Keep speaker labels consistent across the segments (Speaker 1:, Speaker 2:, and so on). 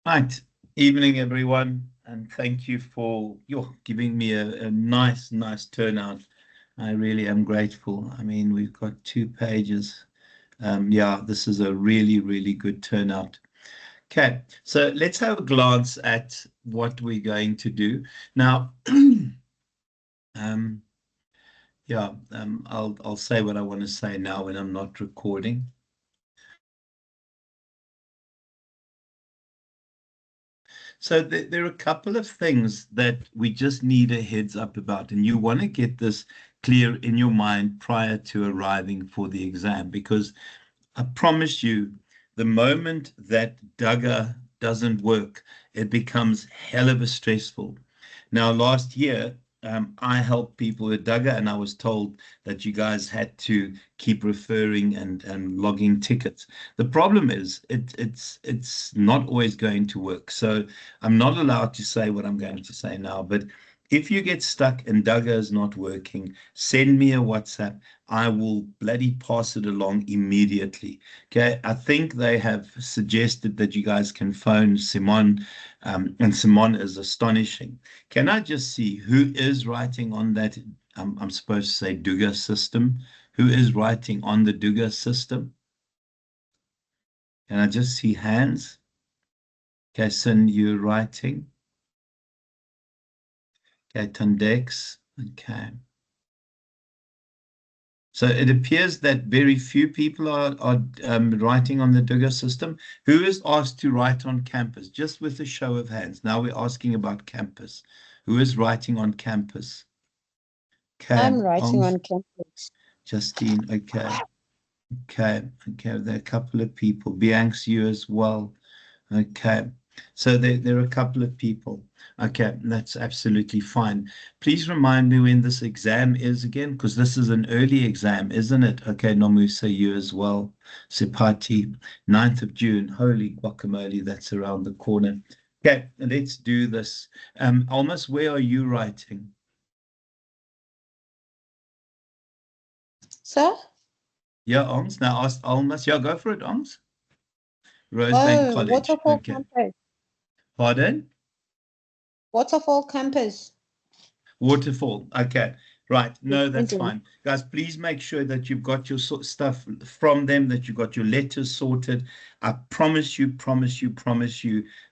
Speaker 1: Right. Evening, everyone, and thank you for your giving me a nice turnout. I really am grateful. I mean, we've got 2 pages. Yeah, this is a really good turnout. Okay, so let's have a glance at what we're going to do. Now, um, yeah, I'll say what I want to say now when I'm not recording. So there are a couple of things that we just need a heads up about, and you want to get this clear in your mind prior to arriving for the exam, because I promise you, the moment that Duggar doesn't work, it becomes hell of a stressful. Now, last year, I helped people with Duggar, and I was told that you guys had to keep referring and logging tickets. The problem is, it's not always going to work. So I'm not allowed to say what I'm going to say now, but if you get stuck and Duggar is not working, send me a WhatsApp. I will bloody pass it along immediately. Okay, I think they have suggested that you guys can phone Simon, and Simon is astonishing. Can I just see who is writing on that? I'm supposed to say Duga system. Who is writing on the Duga system? Can I just see hands? Kassen, you're writing. Okay, Tundex. Okay. So it appears that very few people are writing on the Duga system. Who is asked to write on campus? Just with a show of hands. Now we're asking about campus. Who is writing on campus? Okay,
Speaker 2: I'm writing
Speaker 1: Oms,
Speaker 2: on campus.
Speaker 1: Justine. Okay, okay. There are a couple of people. Bianx, you as well. Okay. So there are a couple of people. Okay, that's absolutely fine. Please remind me when this exam is again, because this is an early exam, isn't it? Okay, Nomusa, you as well. Sipati, 9th of June. Holy guacamole, that's around the corner. Okay, let's do this. Almas, where are you writing?
Speaker 2: Sir?
Speaker 1: Yeah, Alms. Now ask Almas. Yeah, go for it, Alms. Rosebank
Speaker 2: Oh,
Speaker 1: College.
Speaker 2: Waterfall
Speaker 1: Okay.
Speaker 2: campus.
Speaker 1: Pardon?
Speaker 2: Waterfall campus.
Speaker 1: Waterfall. Okay. Right. No, that's
Speaker 2: Imagine.
Speaker 1: fine. Guys, please make sure that you've got your stuff from them, that you've got your letters sorted. I promise you,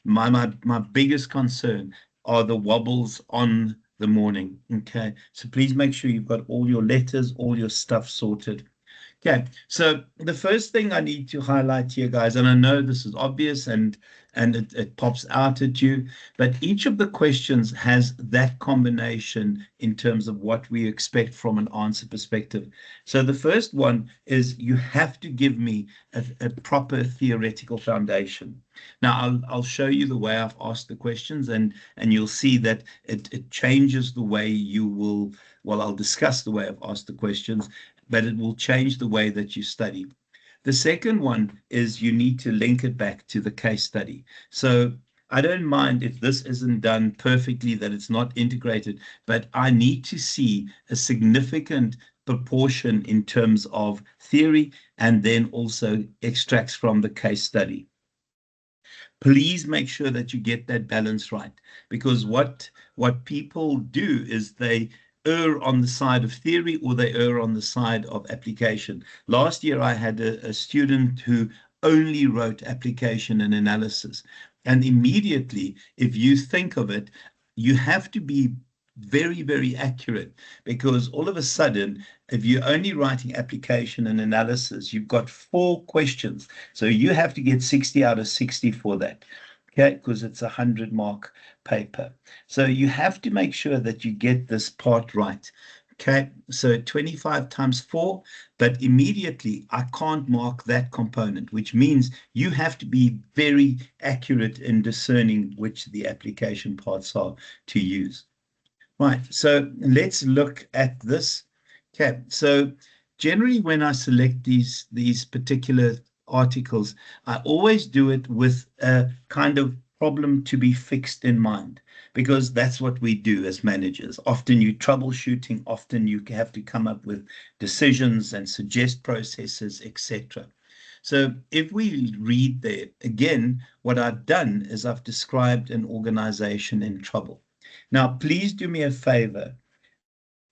Speaker 1: my biggest concern are the wobbles on the morning. Okay. So please make sure you've got all your letters, all your stuff sorted. Okay, so the first thing I need to highlight here, guys, and I know this is obvious and it pops out at you, but each of the questions has that combination in terms of what we expect from an answer perspective. So the first one is you have to give me a proper theoretical foundation. Now I'll show you the way I've asked the questions, and you'll see that it changes the way you will. Well, I'll discuss the way I've asked the questions, but it will change the way that you study. The second one is you need to link it back to the case study. So I don't mind if this isn't done perfectly, that it's not integrated, but I need to see a significant proportion in terms of theory and then also extracts from the case study. Please make sure that you get that balance right, because what people do is they err on the side of theory or they err on the side of application. Last year I had a student who only wrote application and analysis, and immediately, if you think of it, you have to be very accurate, because all of a sudden, if you're only writing application and analysis, you've got 4 questions, so you have to get 60 out of 60 for that. Okay, because it's a 100-mark paper. So you have to make sure that you get this part right. Okay, so 25 times 4, but immediately I can't mark that component, which means you have to be very accurate in discerning which the application parts are to use. Right, so let's look at this. Okay, so generally when I select these particular articles, I always do it with a kind of problem to be fixed in mind, because that's what we do as managers. Often you troubleshooting, often you have to come up with decisions and suggest processes, etc. So if we read there, again, what I've done is I've described an organization in trouble. Now, please do me a favor.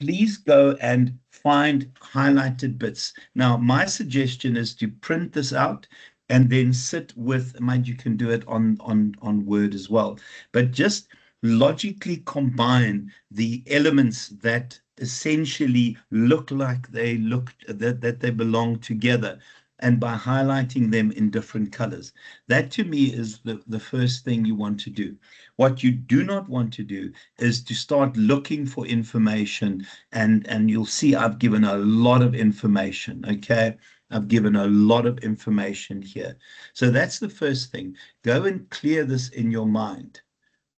Speaker 1: Please go and find highlighted bits. Now, my suggestion is to print this out and then sit with, mind you can do it on Word as well, but just logically combine the elements that essentially look like that they belong together, and by highlighting them in different colors. That to me is the first thing you want to do. What you do not want to do is to start looking for information, and you'll see I've given a lot of information, okay? I've given a lot of information here. So that's the first thing. Go and clear this in your mind.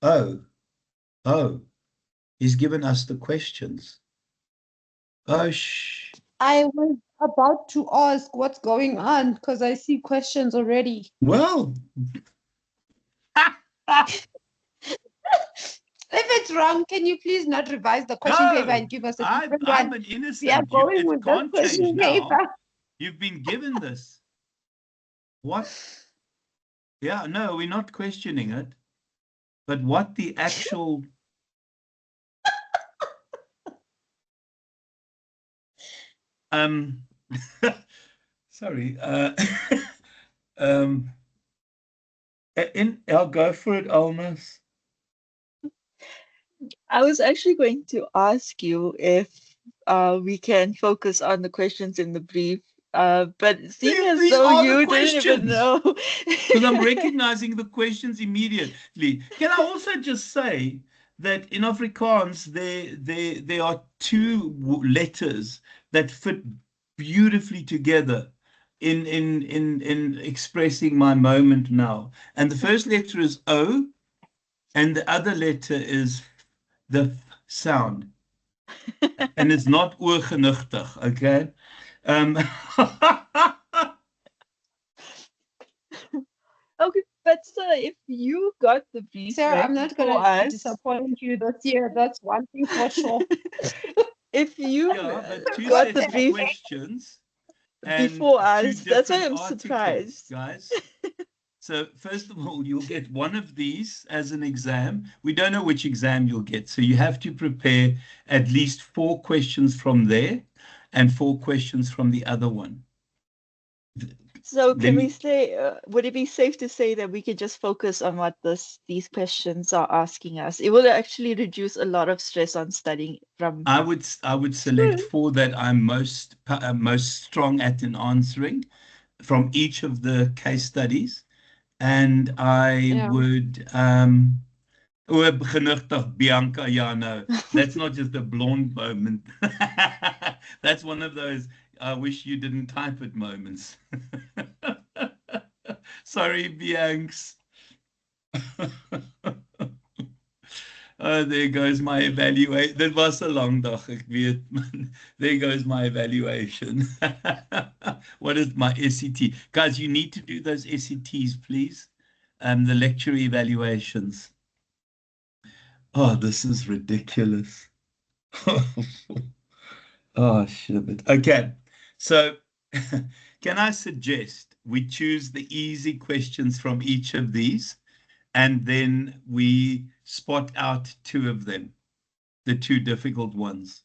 Speaker 1: Oh, he's given us the questions. Oh, shh.
Speaker 2: I was about to ask what's going on because I see questions already.
Speaker 1: Well,
Speaker 2: If it's wrong, can you please not revise the question paper and give us a different
Speaker 1: I'm
Speaker 2: one?
Speaker 1: an innocent.
Speaker 2: We are going
Speaker 1: It
Speaker 2: with
Speaker 1: can't
Speaker 2: this
Speaker 1: change
Speaker 2: question
Speaker 1: now.
Speaker 2: paper.
Speaker 1: You've been given this. What? Yeah, no, we're not questioning it. But what the actual... sorry. I'll go for it, Almas.
Speaker 3: I was actually going to ask you if we can focus on the questions in the brief, but seeing as
Speaker 1: These
Speaker 3: though
Speaker 1: are the
Speaker 3: you didn't even
Speaker 1: questions.
Speaker 3: know.
Speaker 1: Because I'm recognizing the questions immediately. Can I also just say that in Afrikaans, there are two letters that fit beautifully together in expressing my moment now. And the first letter is O, and the other letter is the f sound. And it's not oorgenigtig, okay?
Speaker 3: Okay, but sir, if you got the brief
Speaker 2: Sarah,
Speaker 3: right
Speaker 2: I'm not
Speaker 3: before
Speaker 2: going to
Speaker 3: us,
Speaker 2: disappoint you this year. That's one thing for sure.
Speaker 3: if you
Speaker 1: Yeah, but two
Speaker 3: got the
Speaker 1: sets of
Speaker 3: brief
Speaker 1: questions and
Speaker 3: before
Speaker 1: two
Speaker 3: us, that's why
Speaker 1: different
Speaker 3: I'm
Speaker 1: articles,
Speaker 3: surprised.
Speaker 1: guys. So first of all, you'll get one of these as an exam. We don't know which exam you'll get, so you have to prepare at least 4 questions from there and 4 questions from the other one.
Speaker 3: So can we
Speaker 1: Then
Speaker 3: say, would it be safe to say that we can just focus on what these questions are asking us? It will actually reduce a lot of stress on studying from
Speaker 1: I would select 4 that I'm most strong at in answering from each of the case studies, and I would Oorgenigtig, Bianca, yeah, no, that's not just a blonde moment. That's one of those I wish you didn't type it moments. Sorry, Bianx. Oh, there goes my evaluation. That was a long dag, ek weet, man. There goes my evaluation. What is my SET? Guys, you need to do those SETs, please. The lecture evaluations. Oh, this is ridiculous. Oh, shit. Okay. So, can I suggest we choose the easy questions from each of these, and then we spot out 2 of them, the 2 difficult ones?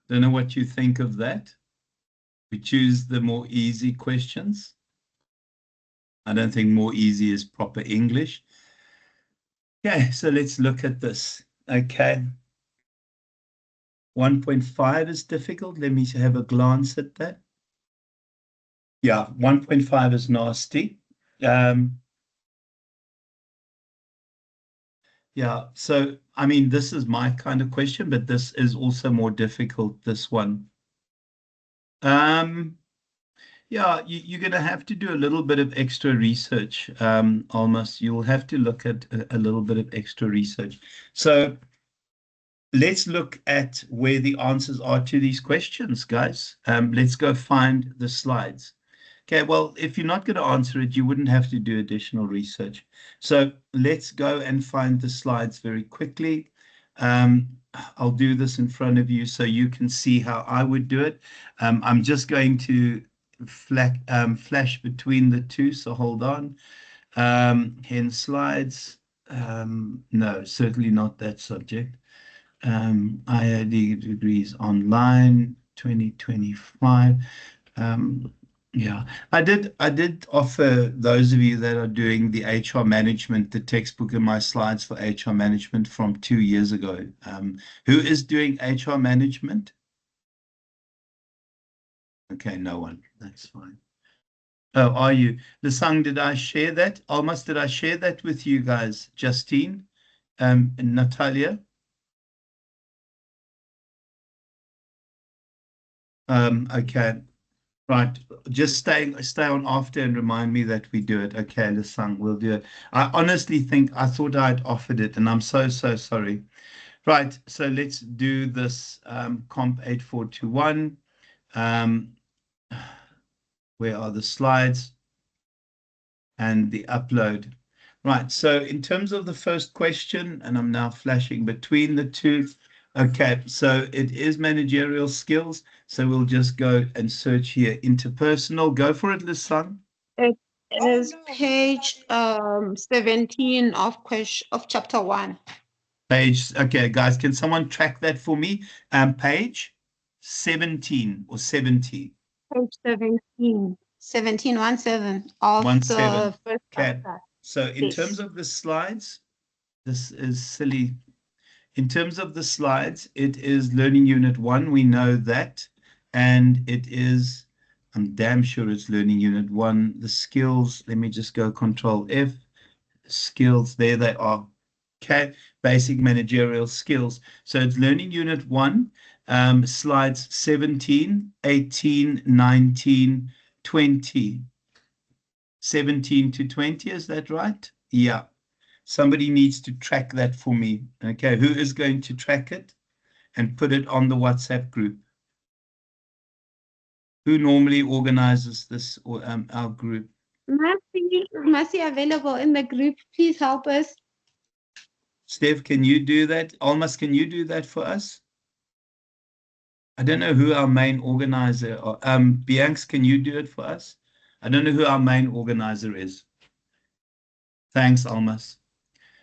Speaker 1: Don't know what you think of that. We choose the more easy questions. I don't think more easy is proper English. Okay, so let's look at this. Okay. 1.5 is difficult. Let me have a glance at that. Yeah, 1.5 is nasty. Yeah, so I mean, this is my kind of question, but this is also more difficult, this one. Yeah, you're going to have to do a little bit of extra research, Almas. You'll have to look at a little bit of extra research. So let's look at where the answers are to these questions, guys. Let's go find the slides. Okay, well, if you're not going to answer it, you wouldn't have to do additional research. So let's go and find the slides very quickly. I'll do this in front of you so you can see how I would do it. I'm just going to flash between the two, so hold on. Hence slides. No, certainly not that subject. IID degrees online 2025. Yeah, I did offer those of you that are doing the HR management, the textbook and my slides for HR management from 2 years ago. Who is doing HR management? Okay, no one. That's fine. Oh, are you? Lisang, did I share that? Almost did I share that with you guys? Justine, and Natalia? Okay. Right. Just stay on after and remind me that we do it. Okay, Lisang, we'll do it. I honestly think I thought I'd offered it, and I'm so sorry. Right, so let's do this COMP8421. Where are the slides and the upload? Right, so in terms of the first question, and I'm now flashing between the two. Okay, so it is managerial skills. So we'll just go and search here, interpersonal. Go for it, Lisan.
Speaker 2: It is page 17 of chapter 1.
Speaker 1: Page, okay, guys, can someone track that for me? Page 17 or 70?
Speaker 2: Page 17. 1717 of
Speaker 1: 17.
Speaker 2: the first
Speaker 1: Okay,
Speaker 2: chapter.
Speaker 1: so in terms
Speaker 2: Yes.
Speaker 1: of the slides, this is silly. In terms of the slides, it is Learning Unit 1. We know that. And it is, I'm damn sure it's Learning Unit 1. The skills, let me just go Control F. Skills, there they are. Okay, basic managerial skills. So it's Learning Unit 1, slides 17, 18, 19, 20. 17 to 20, is that right? Yeah. Somebody needs to track that for me. Okay, who is going to track it and put it on the WhatsApp group? Who normally organizes this, or our group?
Speaker 2: Mercy available in the group. Please help us.
Speaker 1: Steph, can you do that? Almas, can you do that for us? I don't know who our main organizer or Bianx, can you do it for us? I don't know who our main organizer is. Thanks, Almas.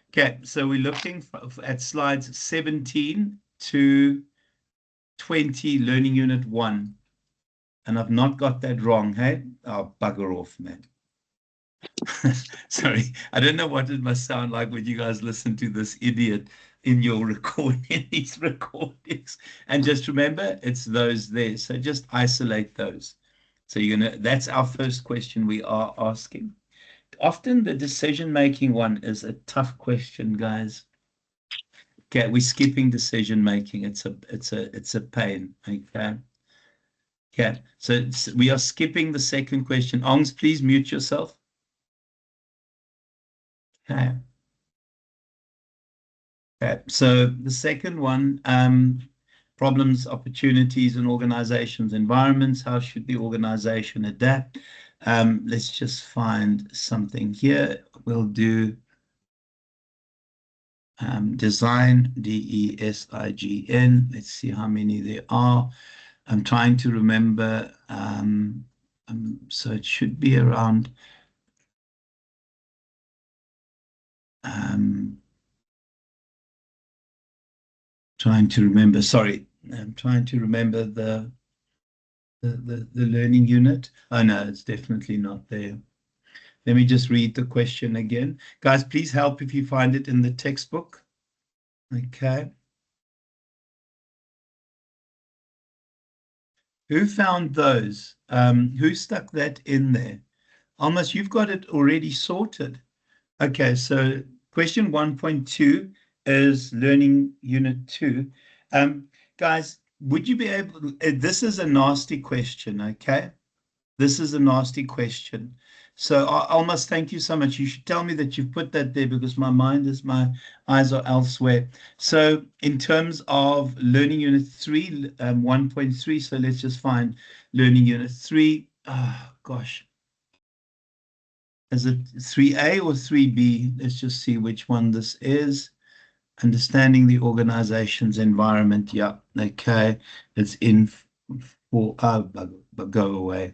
Speaker 1: Okay, so we're looking at slides 17 to 20, Learning Unit 1. And I've not got that wrong, hey? Oh, bugger off, man. Sorry, I don't know what it must sound like when you guys listen to this idiot in your recording, these recordings. And just remember, it's those there. So just isolate those. So that's our first question we are asking. Often the decision-making one is a tough question, guys. Okay, we're skipping decision-making. It's a pain, okay? Okay, so we are skipping the second question. Ongs, please mute yourself. Okay. Okay, so the second one, problems, opportunities in organizations, environments. How should the organization adapt? Let's just find something here. We'll do design, DESIGN. Let's see how many there are. I'm trying to remember. So it should be around trying to remember. Sorry, I'm trying to remember the learning unit. Oh no, it's definitely not there. Let me just read the question again. Guys, please help if you find it in the textbook. Okay. Who found those? Who stuck that in there? Almost, you've got it already sorted. Okay, so question 1.2 is Learning Unit 2. Guys, would you be able, this is a nasty question, okay? This is a nasty question. So Almas, thank you so much. You should tell me that you've put that there because my eyes are elsewhere. So in terms of Learning Unit 3, 1.3, so let's just find Learning Unit 3. Oh, gosh. Is it 3A or 3B? Let's just see which one this is. Understanding the organization's environment. Yeah, okay. It's in for, but go away.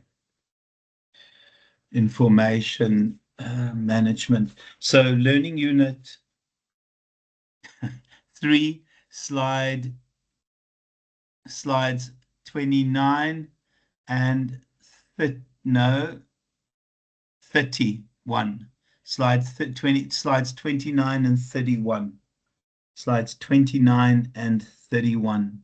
Speaker 1: information management. So learning unit 3, slides 29 and 31. Slides 29 and 31. Slides 29 and 31.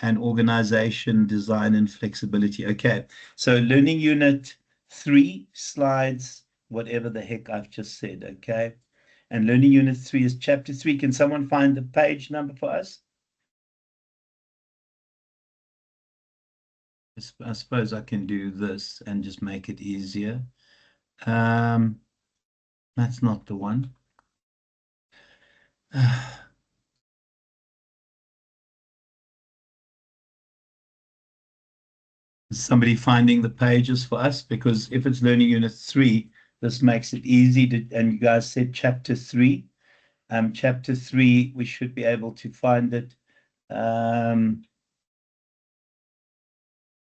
Speaker 1: And organization, design, and flexibility. Okay, so learning unit 3, slides, whatever the heck I've just said, okay? And learning unit 3 is chapter 3. Can someone find the page number for us? I suppose I can do this and just make it easier. That's not the one. Is somebody finding the pages for us? Because if it's learning unit 3, this makes it easy to, and you guys said chapter 3. Chapter 3, we should be able to find it.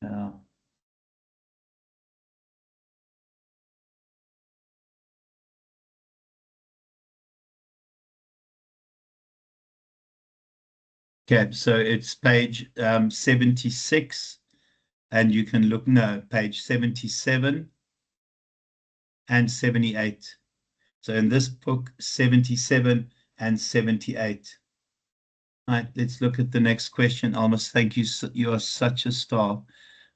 Speaker 1: Now. Okay, so it's page 76, and you can look, no, page 77 and 78. So in this book, 77 and 78. All right, let's look at the next question. Almost, thank you. You are such a star.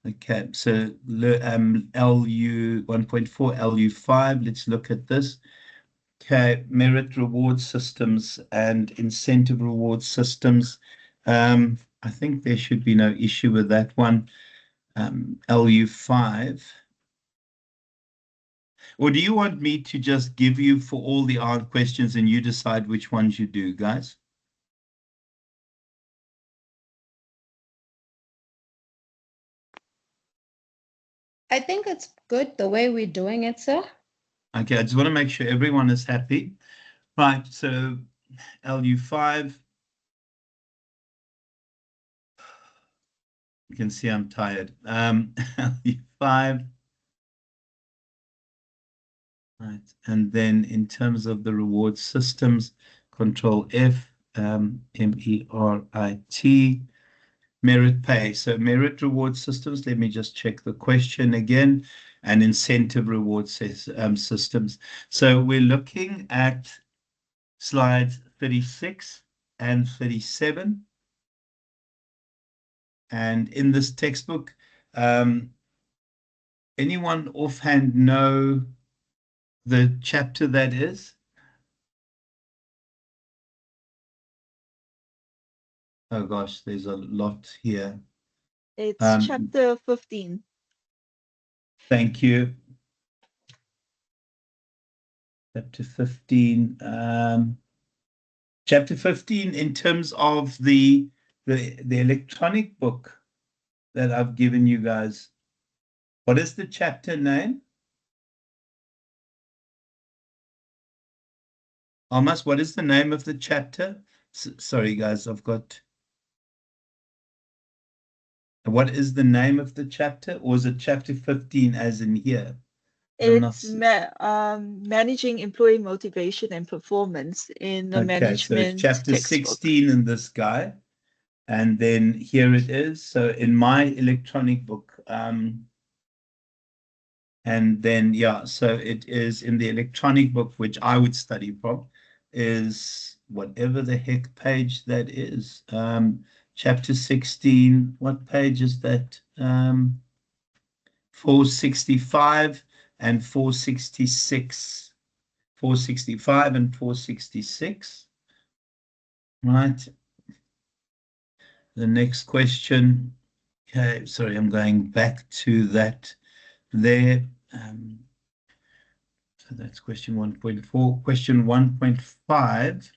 Speaker 1: Okay, so LU 1.4, LU 5. Let's look at this. Okay, merit reward systems and incentive reward systems. I think there should be no issue with that one. LU 5. Or do you want me to just give you for all the questions and you decide which ones you do, guys?
Speaker 2: I think it's good the way we're doing it, sir.
Speaker 1: Okay, I just want to make sure everyone is happy. Right, so LU5. You can see I'm tired. LU5. Right, and then in terms of the reward systems, Control F, MERIT, merit pay. So merit reward systems, let me just check the question again, and incentive reward systems. So we're looking at slides 36 and 37. And in this textbook, anyone offhand know the chapter that is? Oh gosh, there's a lot here.
Speaker 3: It's chapter 15.
Speaker 1: Thank you. Chapter 15. Chapter 15 in terms of the electronic book that I've given you guys. What is the chapter name? Almas, what is the name of the chapter? Sorry, guys, I've got... What is the name of the chapter? Or is it chapter 15 as in here?
Speaker 3: It's managing employee motivation and performance in the management
Speaker 1: so it's chapter
Speaker 3: textbook.
Speaker 1: 16 in this guy. And then here it is. So in my electronic book, and then, yeah, so it is in the electronic book, which I would study from, is whatever the heck page that is. Chapter 16, what page is that? 465 and 466. 465 and 466. Right. The next question. Okay, sorry, I'm going back to that there. So that's question 1.4. Question 1.5.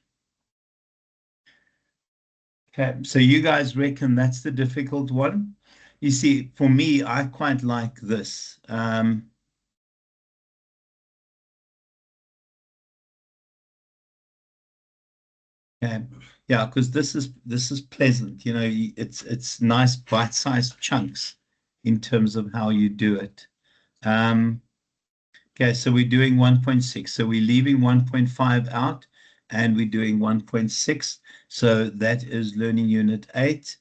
Speaker 1: Okay, so you guys reckon that's the difficult one? You see, for me, I quite like this. Okay. Yeah, because this is pleasant. You know, it's nice bite-sized chunks in terms of how you do it. Okay, so we're doing 1.6. So we're leaving 1.5 out and we're doing 1.6. So that is learning unit 8.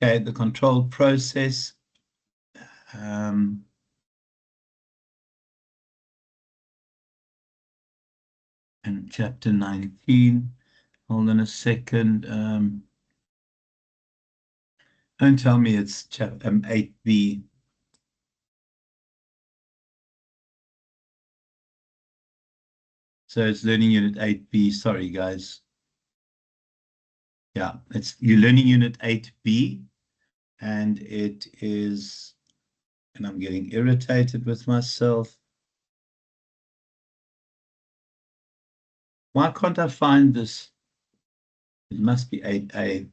Speaker 1: Okay, the controlled process. And chapter 19. Hold on a second. Don't tell me it's chapter 8B. So it's learning unit 8B. Sorry, guys. Yeah, you're learning unit 8B, and it is, and I'm getting irritated with myself. Why can't I find this? It must be 8A.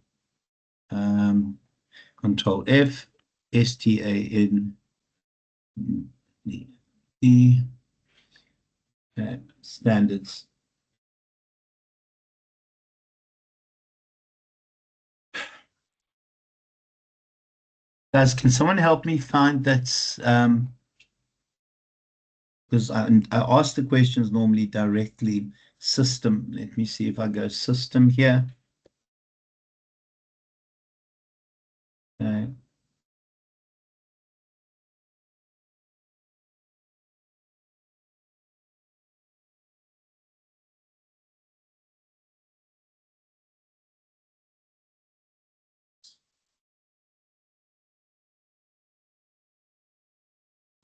Speaker 1: Control F, STAN. E. Okay, standards. Guys, can someone help me find that? Because I ask the questions normally directly. System. Let me see if I go system here. Okay.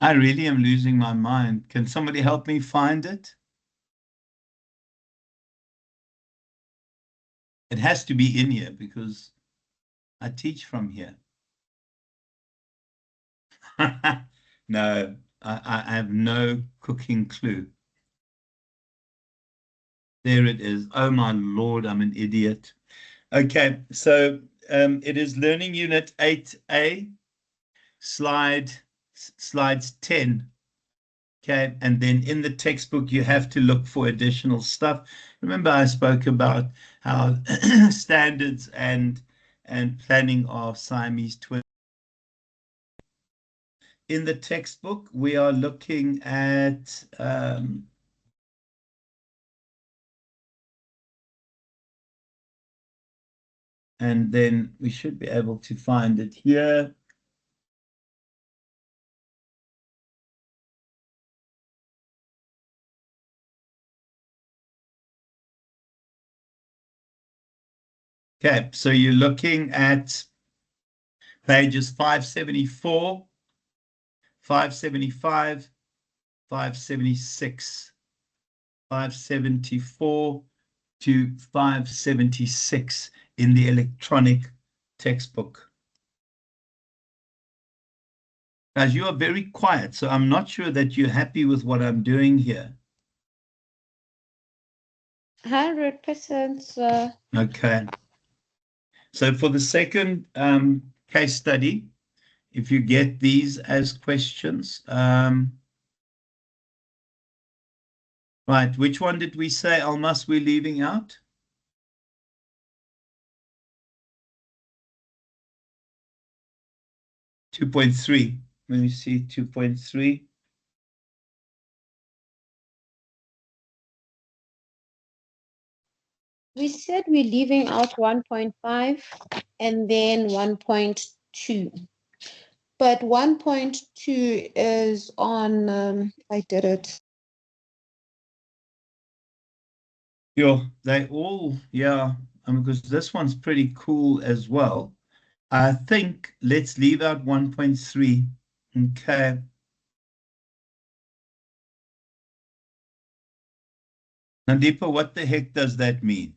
Speaker 1: I really am losing my mind. Can somebody help me find it? It has to be in here because I teach from here. No, I have no cooking clue. There it is. Oh my Lord, I'm an idiot. Okay, so it is learning unit 8A, slides 10. Okay, and then in the textbook, you have to look for additional stuff. Remember, I spoke about how standards and planning are Siamese twins. In the textbook, we are looking at and then we should be able to find it here. Okay, so you're looking at pages 574, 575, 576, 574 to 576 in the electronic textbook. Guys, you are very quiet, so I'm not sure that you're happy with what I'm doing here.
Speaker 2: 100%, sir.
Speaker 1: Okay. So for the second case study, if you get these as questions, right, which one did we say, Almas, we're leaving out? 2.3. Let me see, 2.3.
Speaker 2: We said we're leaving out 1.5 and then 1.2. But 1.2 is on, I did it.
Speaker 1: Yeah, they all, yeah, because this one's pretty cool as well. I think let's leave out 1.3. Okay. Nandipa, what the heck does that mean?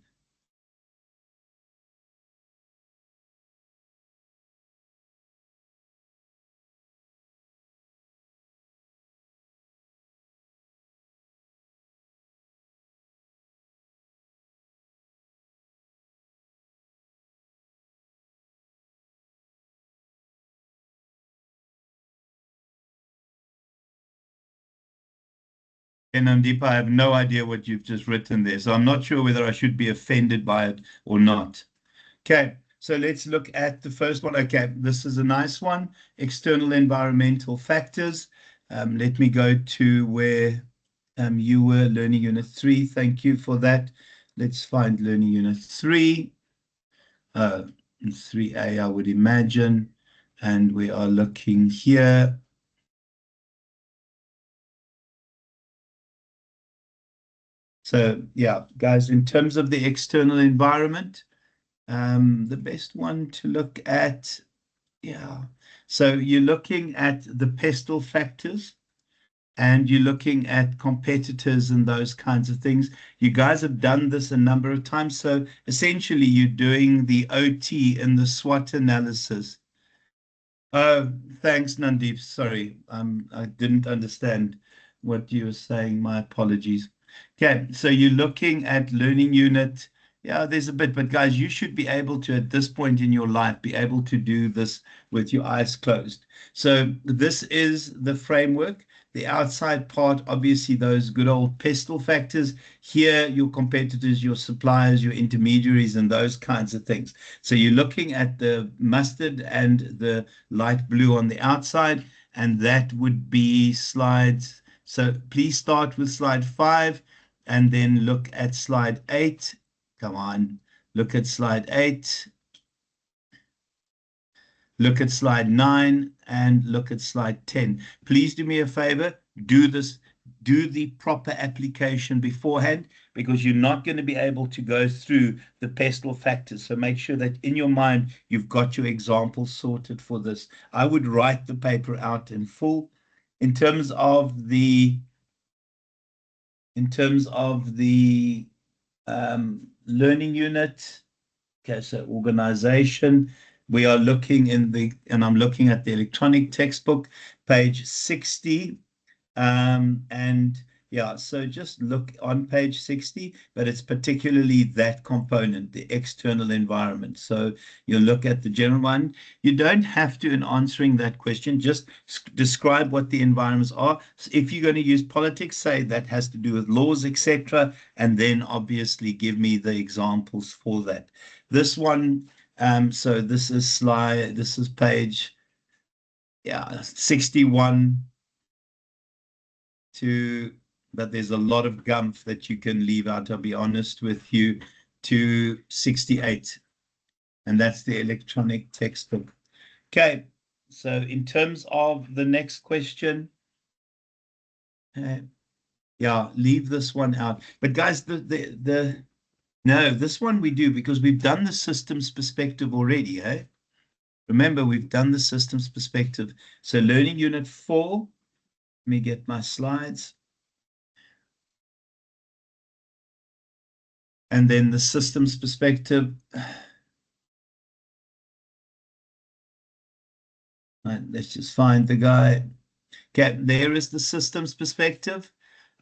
Speaker 1: And Nandipa, I have no idea what you've just written there, so I'm not sure whether I should be offended by it or not. Okay, So let's look at the first one. Okay, this is a nice one. External environmental factors. Let me go to where you were, Learning Unit 3. Thank you for that. Let's find Learning Unit 3. 3A, I would imagine. And we are looking here. So yeah, guys, in terms of the external environment, the best one to look at, yeah. So you're looking at the pestle factors and you're looking at competitors and those kinds of things. You guys have done this a number of times. So essentially you're doing the OT and the SWOT analysis. Oh, thanks, Nandeep. Sorry, I didn't understand what you were saying. My apologies. Okay, so you're looking at learning unit. Yeah, there's a bit, but guys, you should be able to, at this point in your life, be able to do this with your eyes closed. So this is the framework. The outside part, obviously, those good old pestle factors. Here, your competitors, your suppliers, your intermediaries, and those kinds of things. So you're looking at the mustard and the light blue on the outside, and that would be slides. So please start with slide 5 and then look at slide 8. Come on, look at slide 8. Look at slide 9 and look at slide 10. Please do me a favor, do the proper application beforehand because you're not going to be able to go through the pestle factors. So make sure that in your mind, you've got your examples sorted for this. I would write the paper out in full. In terms of the learning unit, okay, so organization, we are looking and I'm looking at the electronic textbook, page 60. And yeah, so just look on page 60, but it's particularly that component, the external environment. So you look at the general one. You don't have to, in answering that question, just describe what the environments are. So if you're going to use politics, say that has to do with laws, etc., and then obviously give me the examples for that. This one, so this is page, yeah, 61 but there's a lot of gumph that you can leave out, I'll be honest with you, to 68. And that's the electronic textbook. Okay, so in terms of the next question, yeah, leave this one out. But guys, no, this one we do because we've done the systems perspective already, eh? Remember, we've done the systems perspective. So learning unit 4, let me get my slides. And then the systems perspective. Right, let's just find the guy. Okay, there is the systems perspective.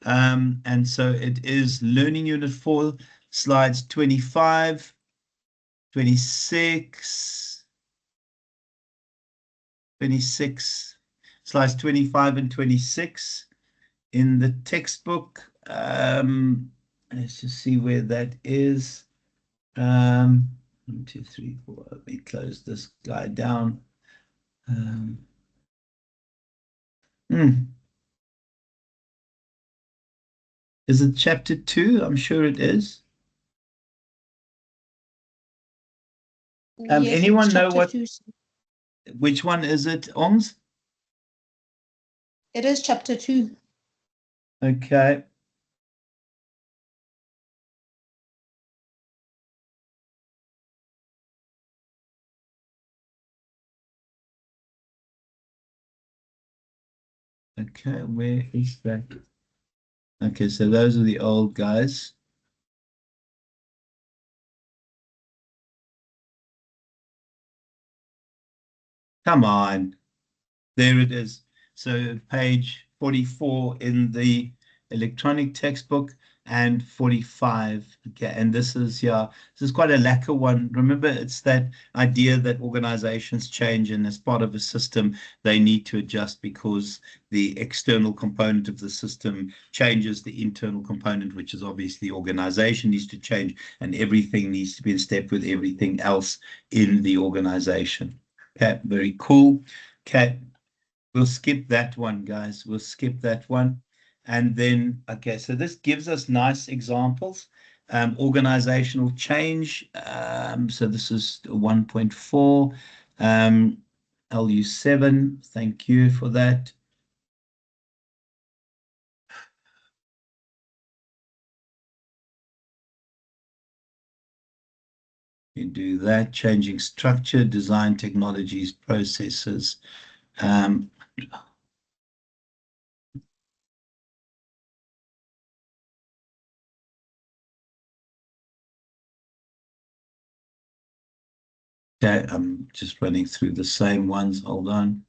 Speaker 1: And so it is learning unit 4, slides 25, 26, slides 25 and 26 in the textbook. Let's just see where that is. 1, 2, 3, 4. Let me close this guy down. Is it chapter 2? I'm sure it is.
Speaker 2: Yes,
Speaker 1: Anyone
Speaker 2: it's
Speaker 1: know
Speaker 2: chapter 2.
Speaker 1: which one is it, Ongs?
Speaker 2: It is chapter 2.
Speaker 1: Okay. Okay, where is that? Okay, so those are the old guys. Come on. There it is. So page 44 in the electronic textbook and 45. Okay, and this is, yeah, this is quite a lacquer one. Remember, it's that idea that organizations change, and as part of a system, they need to adjust because the external component of the system changes. The internal component, which is obviously the organization, needs to change, and everything needs to be in step with everything else in the organization. Okay, very cool. Okay, we'll skip that one, guys. We'll skip that one. And then, okay, so this gives us nice examples. Organizational change. So this is 1.4, LU7. Thank you for that. You do that, changing structure, design technologies, processes. Okay, I'm just running through the same ones. Hold on.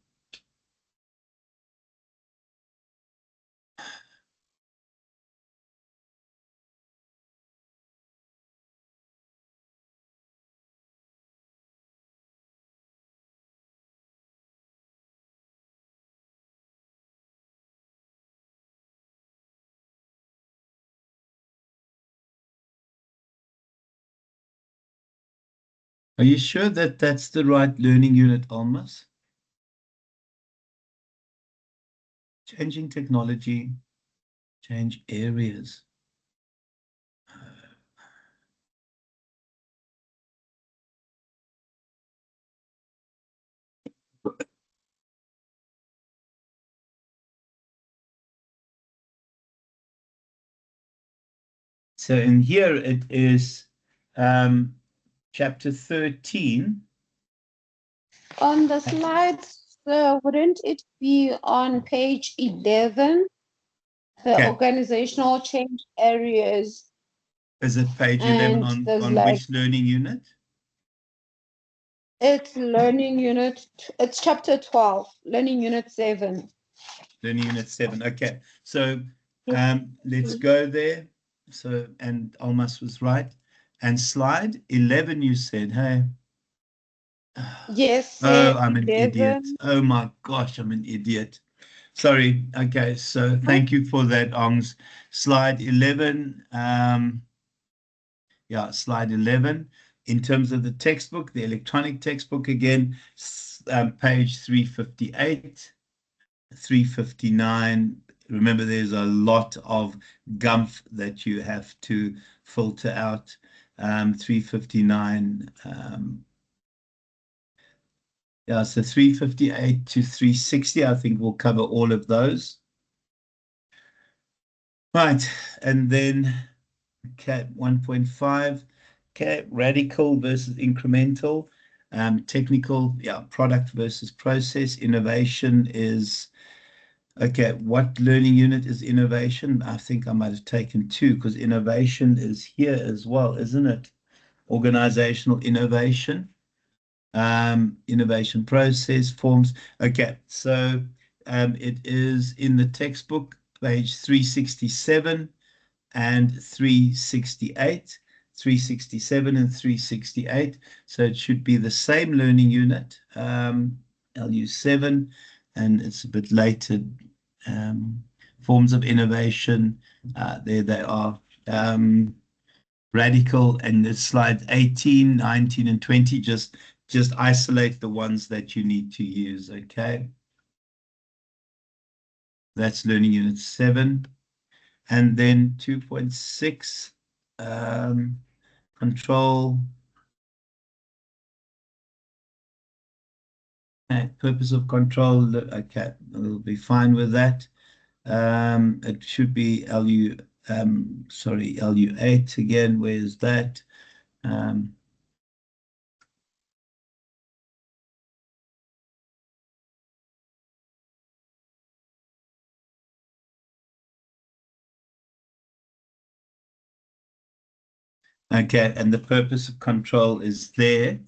Speaker 1: Are you sure that that's the right learning unit, Almas? Changing technology, change areas. So in here it is chapter 13.
Speaker 2: On the slides, wouldn't it be on page 11? The
Speaker 1: Okay.
Speaker 2: organizational change areas.
Speaker 1: Is it page 11
Speaker 2: And there's
Speaker 1: on
Speaker 2: like,
Speaker 1: which learning unit?
Speaker 2: it's learning unit, it's chapter 12, learning unit 7.
Speaker 1: Learning unit 7. Okay. So
Speaker 2: Yes.
Speaker 1: let's go there. So, and Almas was right. And slide 11, you said, hey.
Speaker 2: Yes,
Speaker 1: Oh, I'm an idiot.
Speaker 2: 11.
Speaker 1: Oh my gosh, I'm an idiot. Sorry. Okay, so thank you for that, Ongs. Slide 11. Yeah, slide 11. In terms of the textbook, the electronic textbook again, page 358, 359. Remember, there's a lot of gumph that you have to filter out. 359. Yeah, so 358 to 360, I think we'll cover all of those. Right, and then okay, 1.5, okay, radical versus incremental, technical, yeah, product versus process, innovation is, okay, what learning unit is innovation? I think I might have taken 2 because innovation is here as well, isn't it? Organizational innovation. Innovation process forms. Okay, so it is in the textbook, page 367 and 368, 367 and 368. So it should be the same learning unit, LU7, and it's a bit later. Forms of innovation, there they are. Radical, and it's slide 18, 19, and 20. Just isolate the ones that you need to use, okay? That's learning unit 7. And then 2.6, control. Purpose of control, okay, we'll be fine with that. It should be LU8 again. Where's that? Okay, and the purpose of control is there.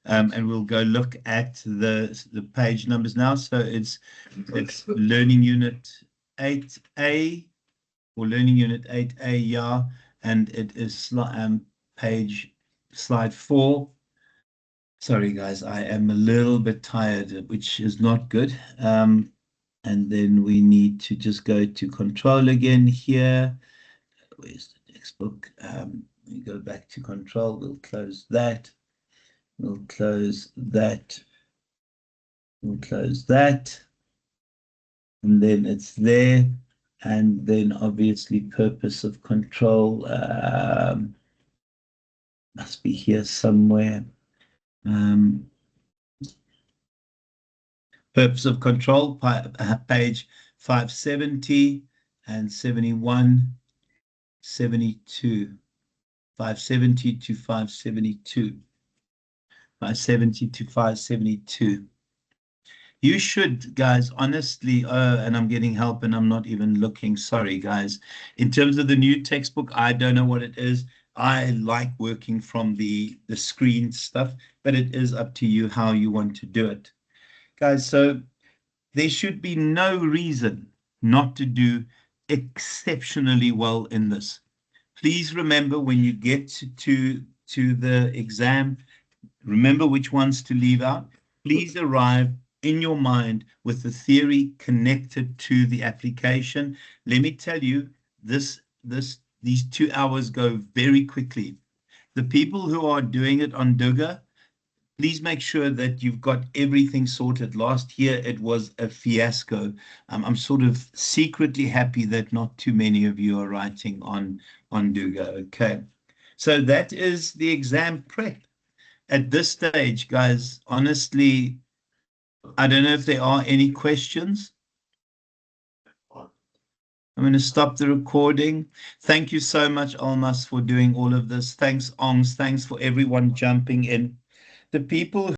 Speaker 1: And we'll go look at the page numbers now. So it's learning unit 8A, for Learning Unit 8A, yeah, and it is slide 4. Sorry, guys, I am a little bit tired, which is not good. And then we need to just go to control again here. Where's the textbook? We go back to control. We'll close that. We'll close that. We'll close that. And then it's there. And then obviously purpose of control must be here somewhere. Purpose of control, page 570 and 71, 72. 570 to 572. 570 to 572. You should, guys, honestly, and I'm getting help and I'm not even looking. Sorry, guys. In terms of the new textbook, I don't know what it is. I like working from the screen stuff, but it is up to you how you want to do it. Guys, so there should be no reason not to do exceptionally well in this. Please remember when you get to the exam, remember which ones to leave out. Please arrive in your mind with the theory connected to the application. Let me tell you, these 2 hours go very quickly. The people who are doing it on Duga, please make sure that you've got everything sorted. Last year, it was a fiasco. I'm sort of secretly happy that not too many of you are writing on Duga. Okay, so that is the exam prep. At this stage, guys, honestly, I don't know if there are any questions. I'm going to stop the recording. Thank you so much, Almas, for doing all of this. Thanks, Ongs. Thanks for everyone jumping in. The people